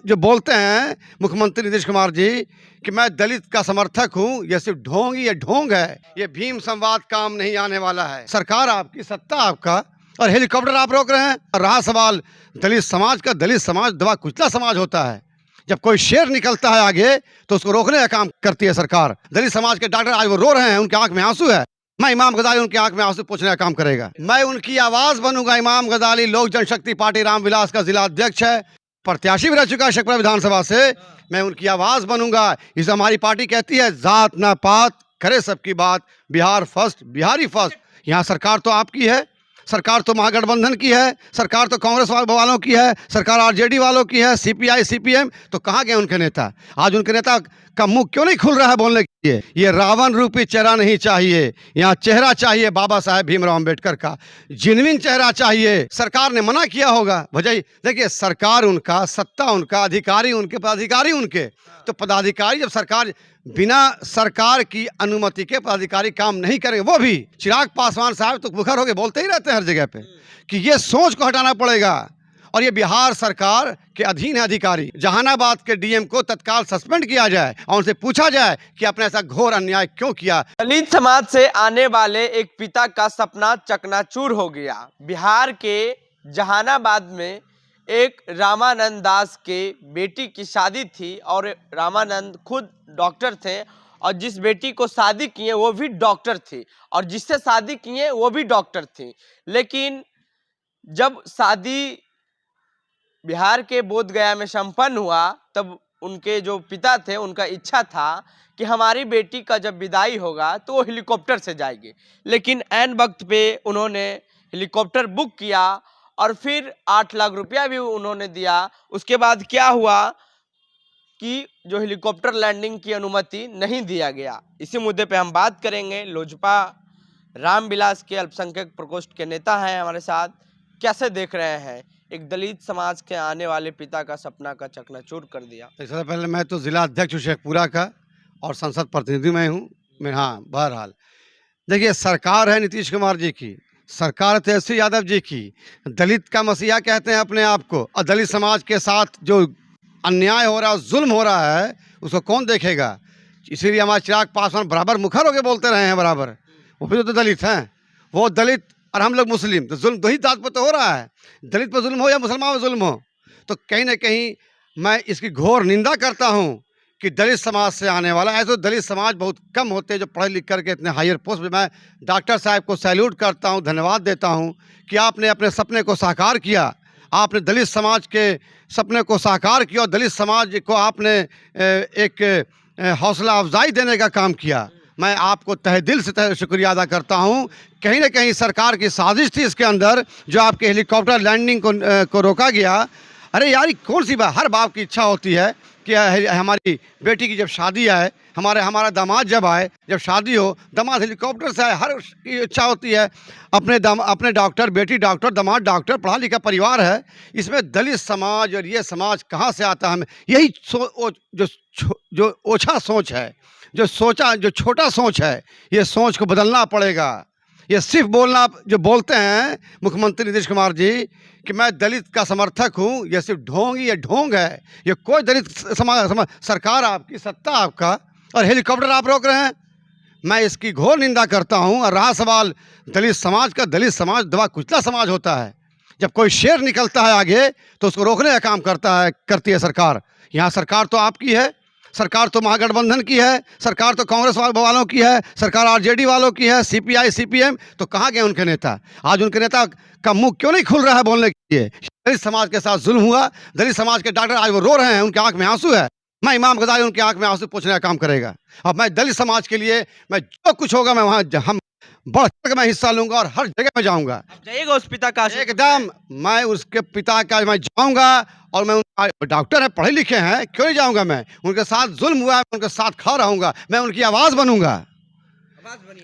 जो बोलते हैं मुख्यमंत्री नीतीश कुमार जी कि मैं दलित का समर्थक हूं, ये सिर्फ ढोंग, ये ढोंग है। ये भीम संवाद काम नहीं आने वाला है। सरकार आपकी, सत्ता आपका, और हेलीकॉप्टर आप रोक रहे हैं। और रहा सवाल दलित समाज का, दलित समाज दबा कुचला समाज होता है। जब कोई शेर निकलता है आगे तो उसको रोकने का काम करती है सरकार। दलित समाज के डॉक्टर आज वो रो रहे हैं, उनकी आंख में आंसू है। मैं इमाम गजाली उनकी आंख में आंसू पोंछने का काम करेगा। मैं उनकी आवाज बनूंगा। इमाम गजाली लोक जनशक्ति पार्टी रामविलास का जिला अध्यक्ष है, प्रत्याशी भी रह चुका है शेखपुरा विधानसभा से। मैं उनकी आवाज बनूंगा। इसे हमारी पार्टी कहती है जात ना पात, करे सबकी बात, बिहार फर्स्ट, बिहारी फर्स्ट। यहाँ सरकार तो आपकी है, सरकार तो महागठबंधन की है, सरकार तो कांग्रेस वालों की है, सरकार आरजेडी वालों की है, सीपीआई सीपीएम। तो कहाँ गए उनके नेता? आज उनके नेता का मुंह क्यों नहीं खुल रहा है बोलने के लिए? ये रावण रूपी चेहरा नहीं चाहिए, यहाँ चेहरा चाहिए बाबा साहेब भीमराव अम्बेडकर का, जेन्युइन चेहरा चाहिए। सरकार ने मना किया होगा वजह, देखिए सरकार उनका, सत्ता उनका, अधिकारी उनके, पदाधिकारी उनके। तो पदाधिकारी जब सरकार बिना सरकार की अनुमति के पदाधिकारी काम नहीं करेंगे, वो भी चिराग पासवान साहब तो मुखर होकर बोलते ही रहते हैं हर जगह पे कि ये सोच को हटाना पड़ेगा और ये बिहार सरकार के अधीन है अधिकारी। जहानाबाद के डीएम को तत्काल सस्पेंड किया जाए और उनसे पूछा जाए कि आपने ऐसा घोर अन्याय क्यों किया। दलित समाज से आने वाले एक पिता का सपना चकनाचूर हो गया। बिहार के जहानाबाद में एक रामानंद दास के बेटी की शादी थी और रामानंद खुद डॉक्टर थे और जिस बेटी को शादी किए वो भी डॉक्टर थी और जिससे शादी किए वो भी डॉक्टर थी। लेकिन जब शादी बिहार के बोधगया में संपन्न हुआ तब उनके जो पिता थे उनका इच्छा था कि हमारी बेटी का जब विदाई होगा तो वो हेलीकॉप्टर से जाएगी। लेकिन ऐन वक्त पे उन्होंने हेलीकॉप्टर बुक किया और फिर 8 लाख रुपया भी उन्होंने दिया। उसके बाद क्या हुआ कि जो हेलीकॉप्टर लैंडिंग की अनुमति नहीं दिया गया। इसी मुद्दे पे हम बात करेंगे। लोजपा रामविलास के अल्पसंख्यक प्रकोष्ठ के नेता हैं हमारे साथ। कैसे देख रहे हैं एक दलित समाज के आने वाले पिता का सपना का चकनाचूर कर दिया? सबसे पहले मैं तो जिला अध्यक्ष हूँ शेखपुरा का और संसद प्रतिनिधि मैं हूँ। मैं हाँ, बहरहाल देखिए सरकार है नीतीश कुमार जी की, सरकार तेजस्वी यादव जी की। दलित का मसीहा कहते हैं अपने आप को, और दलित समाज के साथ जो अन्याय हो रहा है, जुल्म हो रहा है, उसको कौन देखेगा? इसीलिए हमारे चिराग पासवान बराबर मुखर होकर बोलते रहे हैं बराबर। वो भी तो दलित हैं, वो दलित और हम लोग मुस्लिम, तो जुल्म दो ही जात पर तो हो रहा है। दलित पर जुल्म हो या मुसलमान पर जुल्म हो। तो कहीं ना कहीं मैं इसकी घोर निंदा करता हूँ कि दलित समाज से आने वाला, ऐसे तो दलित समाज बहुत कम होते हैं जो पढ़े लिख करके इतने हायर पोस्ट पे। मैं डॉक्टर साहब को सैल्यूट करता हूँ, धन्यवाद देता हूँ कि आपने अपने सपने को साकार किया। आपने दलित समाज के सपने को साकार किया और दलित समाज को आपने एक हौसला अफजाई देने का काम किया। मैं आपको तहे दिल से शुक्रिया अदा करता हूं। कहीं ना कहीं सरकार की साजिश थी इसके अंदर, जो आपके हेलीकॉप्टर लैंडिंग को रोका गया। अरे यार, कौन सी बात, हर बाप की इच्छा होती है कि हमारी बेटी की जब शादी आए, हमारा दामाद जब आए, जब शादी हो, दामाद हेलीकॉप्टर से आए, हर की इच्छा होती है। अपने डॉक्टर, बेटी डॉक्टर, दामाद डॉक्टर, पढ़ा लिखा परिवार है। इसमें दलित समाज और ये समाज कहाँ से आता है? हमें यही जो ओछा सोच है, जो छोटा सोच है, ये सोच को बदलना पड़ेगा। ये सिर्फ बोलना, जो बोलते हैं मुख्यमंत्री नीतीश कुमार जी कि मैं दलित का समर्थक हूँ, ये सिर्फ ढोंग, ये ढोंग है। ये कोई दलित सरकार आपकी, सत्ता आपका, और हेलीकॉप्टर आप रोक रहे हैं। मैं इसकी घोर निंदा करता हूँ। और रहा सवाल दलित समाज का, दलित समाज दबा कुचला समाज होता है। जब कोई शेर निकलता है आगे तो उसको रोकने का काम करती है सरकार। यहाँ सरकार तो आपकी है, सरकार तो महागठबंधन की है, सरकार तो कांग्रेस वालों की है, सरकार आरजेडी वालों की है, सीपीआई सीपीएम। तो कहाँ गए उनके नेता? आज उनके नेता का मुंह क्यों नहीं खुल रहा है बोलने के लिए? दलित समाज के साथ जुल्म हुआ, दलित समाज के डॉक्टर आज वो रो रहे हैं, उनकी आंख में आंसू है। मैं इमाम गजाली उनकी आंख में आंसू पोंछने का काम करेगा। और मैं दलित समाज के लिए मैं जो कुछ होगा मैं वहाँ हम बढ़ चढ़ मैं हिस्सा लूंगा और हर जगह में जाऊंगा। आप जाइएगा उस पिता का? एकदम, मैं उसके पिता का मैं जाऊंगा। और मैं डॉक्टर है, पढ़े लिखे हैं, क्यों नहीं जाऊंगा? मैं उनके साथ जुल्म हुआ है, उनके साथ खड़ा रहूंगा। मैं उनकी आवाज बनूंगा,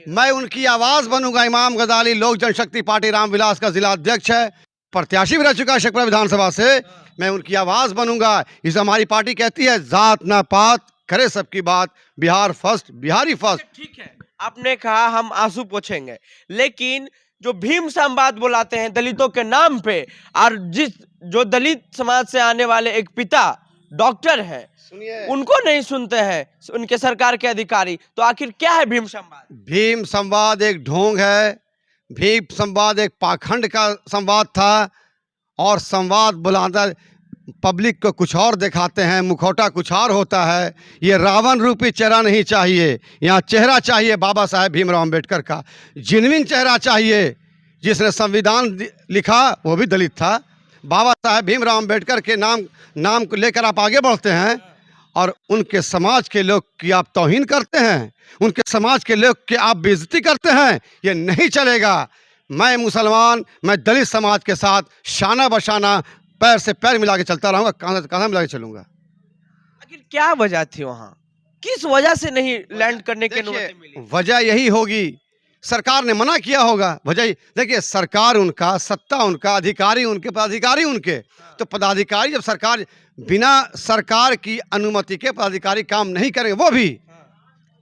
मैं उनकी आवाज बनूंगा। इमाम गजाली लोक जनशक्ति पार्टी रामविलास का जिला अध्यक्ष है, प्रत्याशी भी रह चुका है शेखपुरा विधानसभा से। मैं उनकी आवाज बनूंगा। इसे हमारी पार्टी कहती है जात ना पात, करे सबकी बात, बिहार फर्स्ट, बिहारी फर्स्ट। ठीक है, आपने कहा हम आंसू पोंछेंगे, लेकिन जो भीम संवाद बुलाते हैं दलितों के नाम पे, और जो दलित समाज से आने वाले एक पिता डॉक्टर है सुनिए, उनको नहीं सुनते हैं उनके सरकार के अधिकारी, तो आखिर क्या है भीम संवाद? भीम संवाद एक ढोंग है। भीम संवाद एक पाखंड का संवाद था और संवाद बुलाना पब्लिक को कुछ और दिखाते हैं, मुखौटा कुछ और होता है। ये रावण रूपी चेहरा नहीं चाहिए, यहाँ चेहरा चाहिए बाबा साहेब भीमराव अम्बेडकर का, जिनविन चेहरा चाहिए। जिसने संविधान लिखा वो भी दलित था। बाबा साहेब भीमराव अम्बेडकर के नाम को लेकर आप आगे बढ़ते हैं और उनके समाज के लोग की आप तौहीन करते हैं, उनके समाज के लोग की आप बेइज्जती करते हैं। ये नहीं चलेगा। मैं मुसलमान, मैं दलित समाज के साथ शाना बशाना पैर से पैर मिला के चलता रहूँगा, कांधा से कांधा मिला के चलूँगा। आखिर क्या वजह थी वहाँ, किस वजह से नहीं लैंड करने की अनुमति मिली? वजह यही होगी, सरकार ने मना किया होगा। वजह देखिए, सरकार उनका, सत्ता उनका, अधिकारी उनके, पदाधिकारी उनके। तो पदाधिकारी जब सरकार बिना सरकार की अनुमति के पदाधिकारी काम नहीं करेंगे, वो भी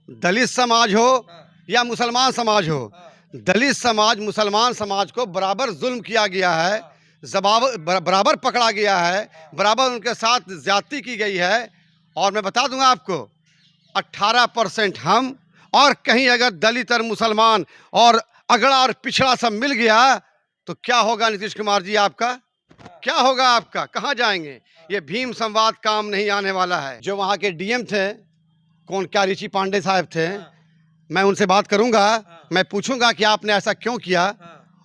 दलित समाज हो या मुसलमान समाज हो, दलित समाज मुसलमान समाज को बराबर जुल्म किया गया है, बराबर पकड़ा गया है, बराबर उनके साथ ज्यादती की गई है। और मैं बता दूंगा आपको, 18% हम और कहीं अगर दलित और मुसलमान और अगड़ा और पिछड़ा सब मिल गया तो क्या होगा नीतीश कुमार जी? आपका क्या होगा? आपका कहाँ जाएंगे? ये भीम संवाद काम नहीं आने वाला है। जो वहाँ के डीएम थे, कौन, क्या ऋषि पांडे साहब थे, मैं उनसे बात करूंगा, मैं पूछूंगा कि आपने ऐसा क्यों किया।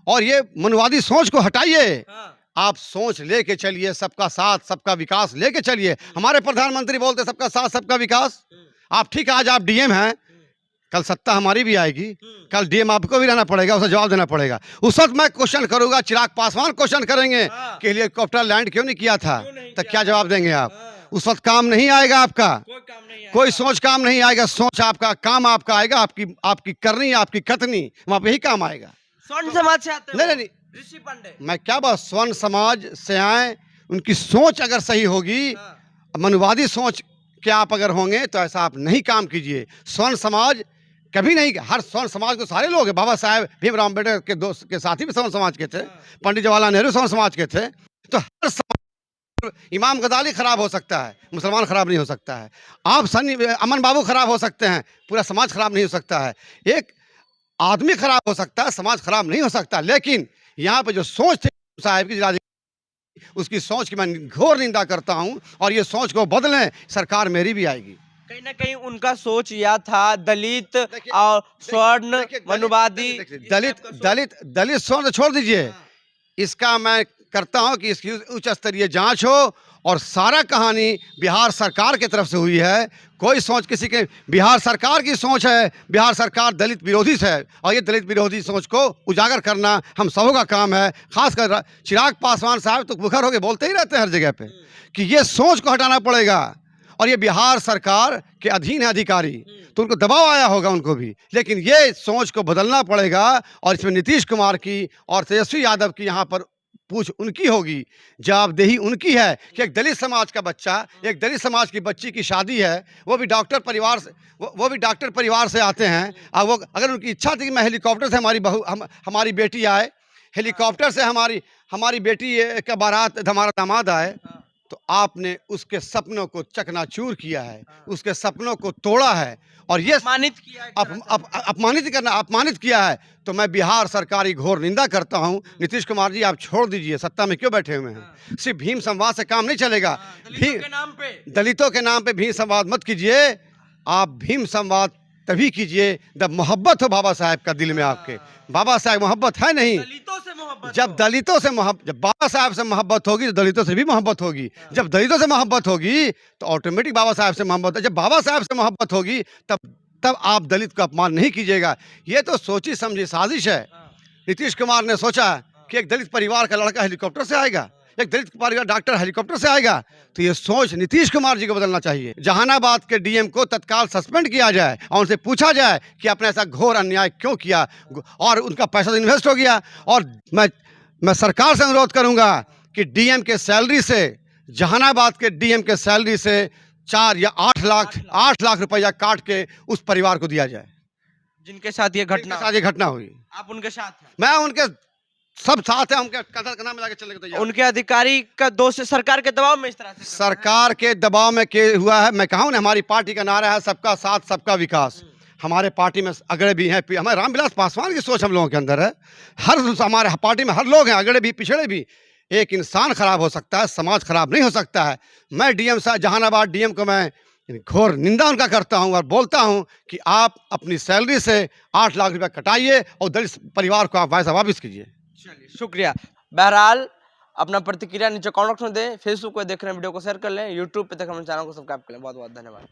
और ये मनवादी सोच को हटाइए, आप सोच लेके चलिए, सबका साथ सबका विकास लेके चलिए। हमारे प्रधानमंत्री बोलते सबका साथ सबका विकास। आप ठीक है, आज आप डीएम हैं, कल सत्ता हमारी भी आएगी, कल डीएम आपको भी रहना पड़ेगा, उसे जवाब देना पड़ेगा। उस वक्त मैं क्वेश्चन करूंगा, चिराग पासवान क्वेश्चन करेंगे कि हेलीकॉप्टर लैंड क्यों नहीं किया था, तो क्या जवाब देंगे आप? उस वक्त काम नहीं आएगा आपका, कोई सोच काम नहीं आएगा। सोच आपका, काम आपका आएगा, आपकी करनी, आपकी कथनी, वहाँ पे ही काम आएगा। स्वर्ण समाज से आते हैं? नहीं, ऋषि पांडे। मैं क्या बात, स्वर्ण समाज से आए, उनकी सोच अगर सही होगी, मनुवादी सोच के आप अगर होंगे तो ऐसा आप नहीं काम कीजिए। स्वर्ण समाज कभी नहीं, हर स्वर्ण समाज को सारे लोग हैं। बाबा साहेब भीमराव अम्बेडकर के दोस्त के साथी भी स्वर्ण समाज के थे, पंडित जवाहरलाल नेहरू स्वर्ण समाज के थे। तो हर समाज, इमाम गजाली खराब हो सकता है, मुसलमान खराब नहीं हो सकता है। आप अमन बाबू खराब हो सकते हैं, पूरा समाज खराब नहीं हो सकता है। एक आदमी खराब हो सकता है, समाज खराब नहीं हो सकता। लेकिन यहाँ पे जो सोच थी साहब की, उसकी सोच की मैं घोर निंदा करता हूँ और ये सोच को बदलें, सरकार मेरी भी आएगी। कहीं ना कहीं उनका सोच यह था, दलित और स्वर्ण मनुवादी। दलित स्वर्ण छोड़ दीजिए, इसका मैं करता हूँ कि इसकी उच्च स्तरीय जांच हो और सारा कहानी बिहार सरकार की तरफ से हुई है। कोई सोच किसी के, बिहार सरकार की सोच है, बिहार सरकार दलित विरोधी है और ये दलित विरोधी सोच को उजागर करना हम सबों का काम है। खासकर चिराग पासवान साहब तो मुखर होकर बोलते ही रहते हैं हर जगह पे कि ये सोच को हटाना पड़ेगा और ये बिहार सरकार के अधीन है अधिकारी, तो उनको दबाव आया होगा उनको भी, लेकिन ये सोच को बदलना पड़ेगा। और इसमें नीतीश कुमार की और तेजस्वी यादव की यहाँ पर पूछ उनकी होगी, जवाबदेही उनकी है कि एक दलित समाज का बच्चा, एक दलित समाज की बच्ची की शादी है, वो भी डॉक्टर परिवार से, वो भी डॉक्टर परिवार से आते हैं। और वो अगर उनकी इच्छा थी कि मैं हेलीकॉप्टर से हमारी बेटी आए, हेलीकॉप्टर से हमारी बेटी का बारात, हमारा दामाद आए, तो आपने उसके सपनों को चकनाचूर किया है, उसके सपनों को तोड़ा है और ये अपमानित किया है, अपमानित किया है। तो मैं बिहार सरकार की घोर निंदा करता हूं। नीतीश कुमार जी, आप छोड़ दीजिए, सत्ता में क्यों बैठे हुए हैं? सिर्फ भीम संवाद से काम नहीं चलेगा। दलितों के नाम पे भीम संवाद मत कीजिए। आप भीम संवाद तभी कीजिए जब मोहब्बत हो बाबा साहेब का दिल में। आपके बाबा साहेब मोहब्बत है नहीं, जब दलितों से जब बाबा साहब से मोहब्बत होगी तो दलितों से भी मोहब्बत होगी। जब दलितों से मोहब्बत होगी तो ऑटोमेटिक बाबा साहब से मोहब्बत है। जब बाबा साहब से मोहब्बत होगी तब आप दलित का अपमान नहीं कीजिएगा। ये तो सोची समझी साजिश है। नीतीश कुमार ने सोचा कि एक दलित परिवार का लड़का हेलीकॉप्टर से आएगा, एक दलित परिवार डॉक्टर हेलीकॉप्टर से आएगा, तो ये सोच नीतीश कुमार जी को बदलना चाहिए। जहानाबाद के डीएम को तत्काल सस्पेंड किया जाए और उनसे पूछा जाए कि आपने ऐसा घोर अन्याय क्यों किया, और उनका पैसा तो इन्वेस्ट हो गया। और मैं सरकार से अनुरोध करूंगा कि डीएम के सैलरी से, जहानाबाद के डीएम के सैलरी से 4 या 8 लाख रुपया काट के उस परिवार को दिया जाए जिनके साथ ये घटना हुई। आप उनके साथ हैं? मैं उनके सब साथ है, हम कंधा कंधा मिला के चलने को तैयार हैं। उनके अधिकारी का दोष है, सरकार के दबाव में इस तरह से कर रहे हैं। सरकार के दबाव में के हुआ है। मैं कहूँ ना, हमारी पार्टी का नारा है सबका साथ सबका विकास। हमारे पार्टी में अगड़े भी हैं, हमारे रामविलास पासवान की सोच हम लोगों के अंदर है। हमारे पार्टी में हर लोग हैं, अगड़े भी पिछड़े भी। एक इंसान खराब हो सकता है, समाज खराब नहीं हो सकता है। मैं डीएम साहब जहानाबाद डीएम को मैं घोर निंदा उनका करता हूं और बोलता हूं कि आप अपनी सैलरी से 8 लाख रुपया कटाइए और दलित परिवार को आप पैसा वापस कीजिए। चलिए, शुक्रिया। बहरहाल अपना प्रतिक्रिया नीचे कमेंट बॉक्स में दें। फेसबुक पे देख रहे हैं वीडियो को शेयर कर लें, यूट्यूब पे देख रहे हैं चैनल को सब्सक्राइब कर लें। बहुत बहुत धन्यवाद।